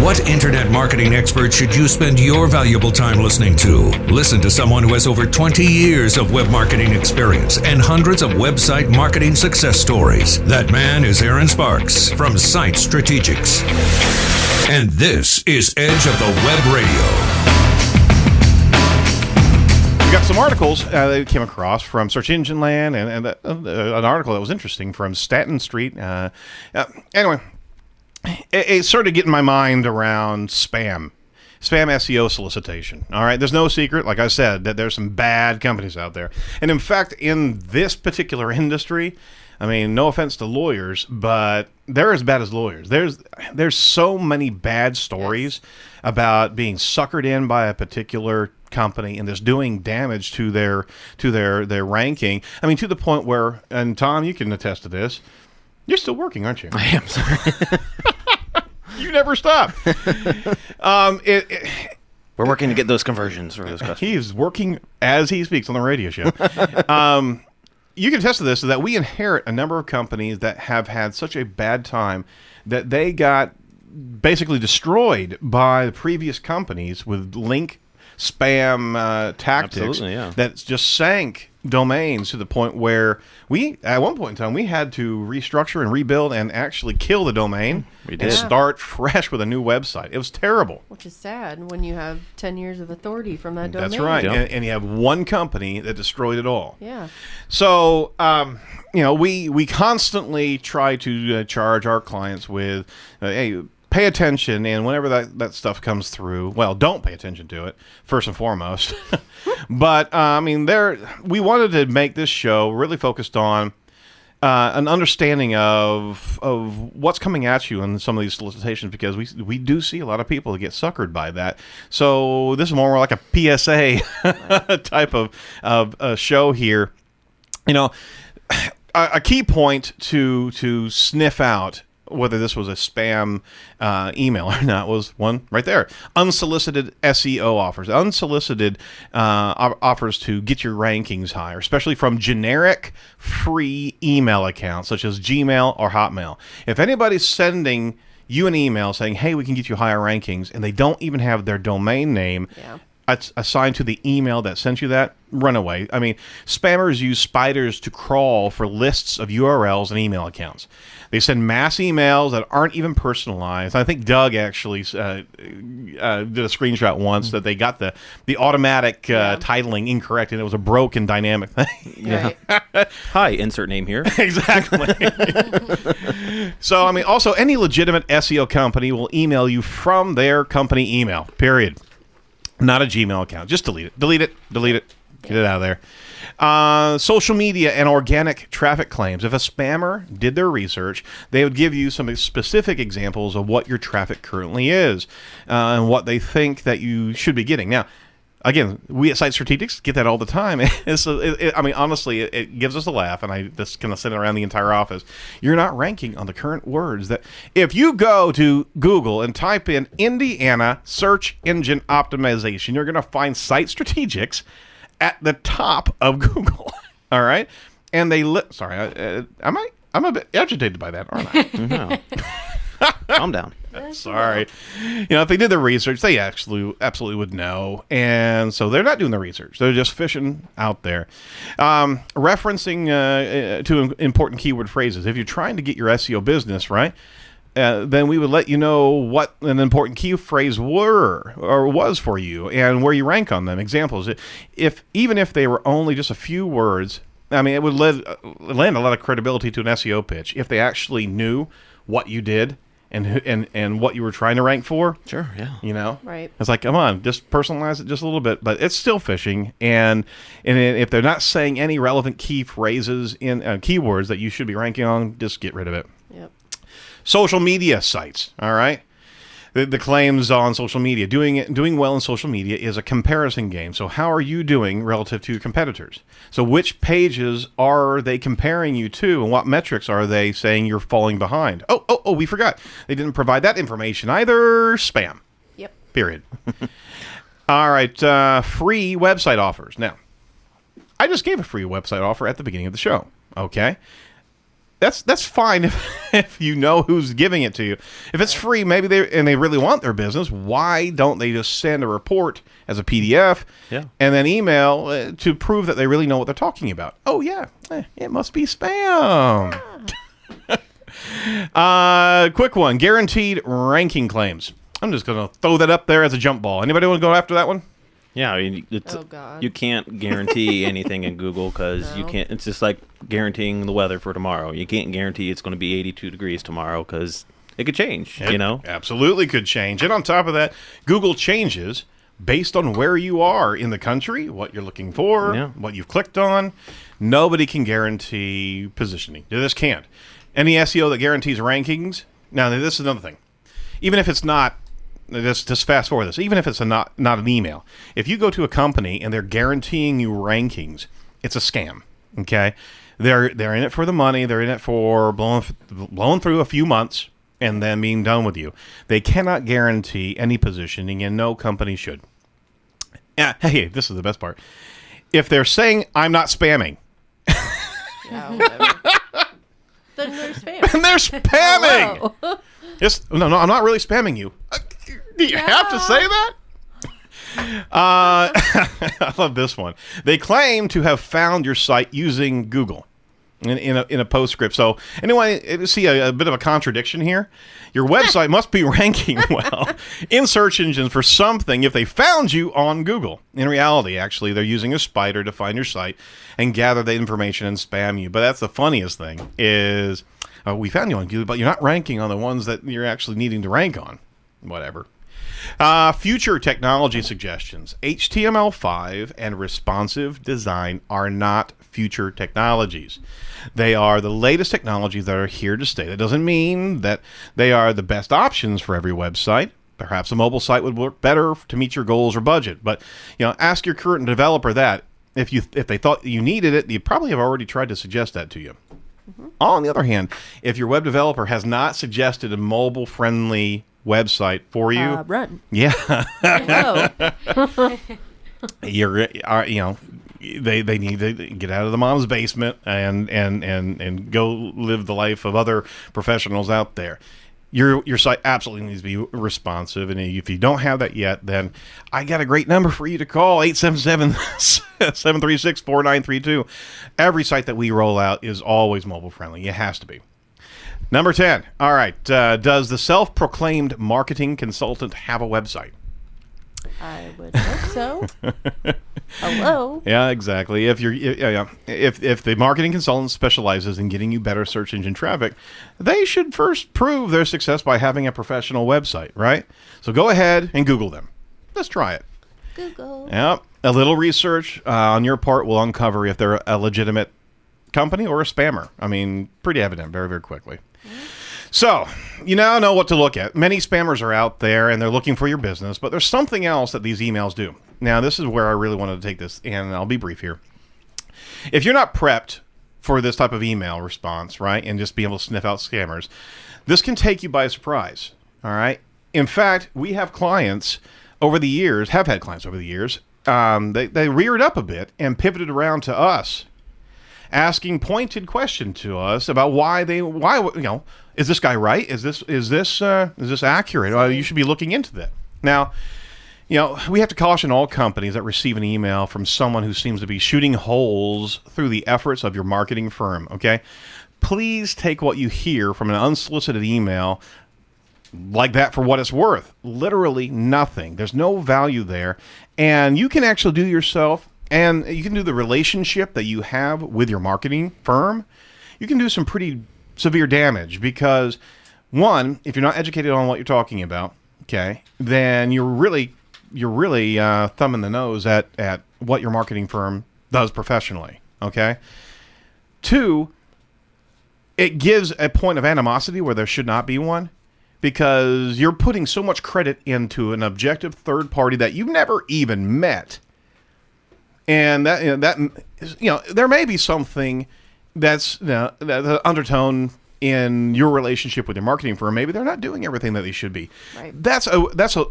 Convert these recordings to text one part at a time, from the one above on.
What internet marketing expert should you spend your valuable time listening to? Listen to someone who has over 20 years of web marketing experience and hundreds of website marketing success stories. That man is Aaron Sparks from Site Strategics. And this is Edge of the Web Radio. We got some articles that we came across from Search Engine Land and an article that was interesting from Stanton Street. Anyway, it started getting my mind around spam SEO solicitation. All right, there's no secret, like I said, that there's some bad companies out there. And in fact, in this particular industry, I mean, no offense to lawyers, but they're as bad as lawyers. There's so many bad stories about being suckered in by a particular company and just doing damage to their ranking. I mean, to the point where, and Tom, you can attest to this, you're still working, aren't you? I am, sorry. You never stop. We're working to get those conversions for those customers. He is working as he speaks on the radio show. You can attest to this, that we inherit a number of companies that have had such a bad time that they got basically destroyed by the previous companies with link spam tactics that just sank domains to the point where we, at one point in time, we had to restructure and rebuild and actually kill the domain and start fresh with a new website. It was terrible. Which is sad when you have 10 years of authority from that domain. That's right. Yep. And you have one company that destroyed it all. Yeah. So, we constantly try to charge our clients with, hey, pay attention, and whenever that stuff comes through, well, don't pay attention to it, first and foremost. But, we wanted to make this show really focused on an understanding of what's coming at you in some of these solicitations, because we do see a lot of people that get suckered by that. So this is more like a PSA type of show here. A key point to sniff out whether this was a spam email or not was one right there. Unsolicited SEO offers. Unsolicited offers to get your rankings higher, especially from generic free email accounts such as Gmail or Hotmail. If anybody's sending you an email saying, hey, we can get you higher rankings, and they don't even have their domain name assigned to the email that sent you that, run away. I mean, spammers use spiders to crawl for lists of URLs and email accounts. They send mass emails that aren't even personalized. I think Doug actually did a screenshot once that they got the automatic titling incorrect, and it was a broken dynamic thing. Yeah. Hi, insert name here. Exactly. So, also any legitimate SEO company will email you from their company email, period. Not a Gmail account. Just delete it. Delete it. Get it out of there. Social media and organic traffic claims. If a spammer did their research, they would give you some specific examples of what your traffic currently is and what they think that you should be getting. Now, again, we at Site Strategics get that all the time. Honestly, it gives us a laugh, and I just kind of send it around the entire office. You're not ranking on the current words. That if you go to Google and type in Indiana search engine optimization, you're going to find Site Strategics at the top of Google. All right, and they sorry, I'm a bit agitated by that, aren't I? No. Calm down. Sorry. If they did their research, they absolutely would know. And so they're not doing the research. They're just fishing out there. Referencing to important keyword phrases. If you're trying to get your SEO business right, then we would let you know what an important key phrase was for you and where you rank on them. Examples. Even if they were only just a few words, it would lend a lot of credibility to an SEO pitch if they actually knew what you did and what you were trying to rank for. Sure, yeah. Right. It's like, come on, just personalize it just a little bit, but it's still phishing. And if they're not saying any relevant key phrases in keywords that you should be ranking on, just get rid of it. Yep. Social media sites. All right. The claims on social media, doing well in social media is a comparison game. So how are you doing relative to your competitors? So which pages are they comparing you to, and what metrics are they saying you're falling behind? Oh, we forgot. They didn't provide that information either. Spam. Yep. Period. All right. Free website offers. Now, I just gave a free website offer at the beginning of the show. Okay. That's fine if you know who's giving it to you. If it's free, maybe they really want their business, why don't they just send a report as a PDF and then email to prove that they really know what they're talking about? Oh, yeah, it must be spam. Quick one, guaranteed ranking claims. I'm just going to throw that up there as a jump ball. Anybody want to go after that one? Yeah, I mean, you can't guarantee anything in Google because you can't. It's just like guaranteeing the weather for tomorrow. You can't guarantee it's going to be 82 degrees tomorrow because it could change. It absolutely could change. And on top of that, Google changes based on where you are in the country, what you're looking for, what you've clicked on. Nobody can guarantee positioning. This can't. Any SEO that guarantees rankings. Now, this is another thing. Even if it's not. Just fast forward this. Even if it's not an email, if you go to a company and they're guaranteeing you rankings, it's a scam. Okay, they're in it for the money. They're in it for blowing through a few months and then being done with you. They cannot guarantee any positioning, and no company should. Hey, this is the best part. If they're saying I'm not spamming, whatever. Then they're spamming. Then they're spamming. No, I'm not really spamming you. Do you have to say that? I love this one. They claim to have found your site using Google in a postscript. So anyway, see a bit of a contradiction here. Your website must be ranking well in search engines for something if they found you on Google. In reality, actually, they're using a spider to find your site and gather the information and spam you. But that's the funniest thing is we found you on Google, but you're not ranking on the ones that you're actually needing to rank on. Whatever. Future technology suggestions. HTML5 and responsive design are not future technologies. They are the latest technologies that are here to stay. That doesn't mean that they are the best options for every website. Perhaps a mobile site would work better to meet your goals or budget. But ask your current developer that. If they thought you needed it, you probably have already tried to suggest that to you. Mm-hmm. On the other hand, if your web developer has not suggested a mobile-friendly website for you, run. Yeah. Hello. They need to get out of the mom's basement and go live the life of other professionals out there. Your site absolutely needs to be responsive, and if you don't have that yet, then I got a great number for you to call, 877-736-4932. Every site that we roll out is always mobile friendly. It has to be. Number 10. All right. Does the self-proclaimed marketing consultant have a website? I would hope so. Hello. Yeah, exactly. If the marketing consultant specializes in getting you better search engine traffic, they should first prove their success by having a professional website, right? So go ahead and Google them. Let's try it. Google. Yeah. A little research on your part will uncover if they're a legitimate company or a spammer. I mean, pretty evident very, very quickly. So, you now know what to look at. Many spammers are out there, and they're looking for your business, but there's something else that these emails do. Now, this is where I really wanted to take this, and I'll be brief here. If you're not prepped for this type of email response, right, and just be able to sniff out scammers, this can take you by surprise, all right? In fact, we have clients over the years, they reared up a bit and pivoted around to us, asking pointed questions to us about why is this guy right? Is this accurate? Well, you should be looking into that. Now, we have to caution all companies that receive an email from someone who seems to be shooting holes through the efforts of your marketing firm, okay? Please take what you hear from an unsolicited email like that for what it's worth. Literally nothing. There's no value there. And you can actually do yourself, and you can do the relationship that you have with your marketing firm. You can do some pretty severe damage because, one, if you're not educated on what you're talking about, okay, then you're really thumbing the nose at what your marketing firm does professionally, okay? Two, it gives a point of animosity where there should not be one because you're putting so much credit into an objective third party that you've never even met. And there may be something that's the undertone in your relationship with your marketing firm. Maybe they're not doing everything that they should be. Right. That's a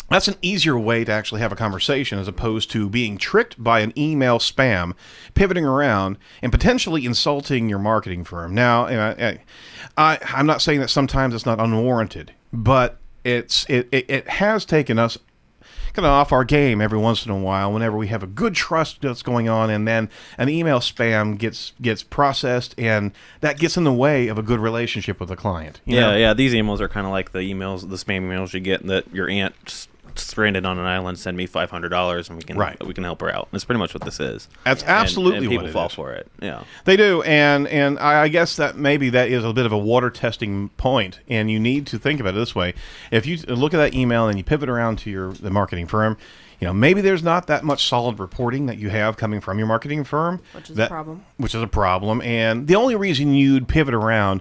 That's an easier way to actually have a conversation as opposed to being tricked by an email spam, pivoting around, and potentially insulting your marketing firm. Now, I'm not saying that sometimes it's not unwarranted, but it has taken us kind of off our game every once in a while whenever we have a good trust that's going on, and then an email spam gets processed, and that gets in the way of a good relationship with the client. You know? Yeah. These emails are kind of like the spam emails you get that your aunt stranded on an island, send me $500 and we can help her out. That's pretty much what this is. That's absolutely and people what it fall is. for it. Yeah, they do, and I guess that maybe that is a bit of a water testing point, and you need to think about it this way: if you look at that email and you pivot around to the marketing firm, maybe there's not that much solid reporting that you have coming from your marketing firm, which is a problem. Which is a problem, and the only reason you'd pivot around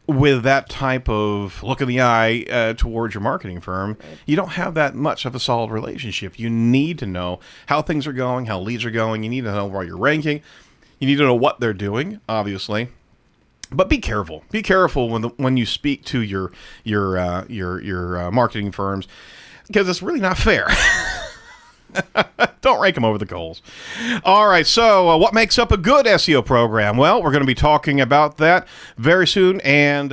with that type of look in the eye towards your marketing firm, you don't have that much of a solid relationship. You need to know how things are going, how leads are going. You need to know where you're ranking. You need to know what they're doing, obviously. But be careful. Be careful when you speak to your marketing firms, because it's really not fair. Don't rank them over the coals. All right, so what makes up a good SEO program? Well, we're going to be talking about that very soon, and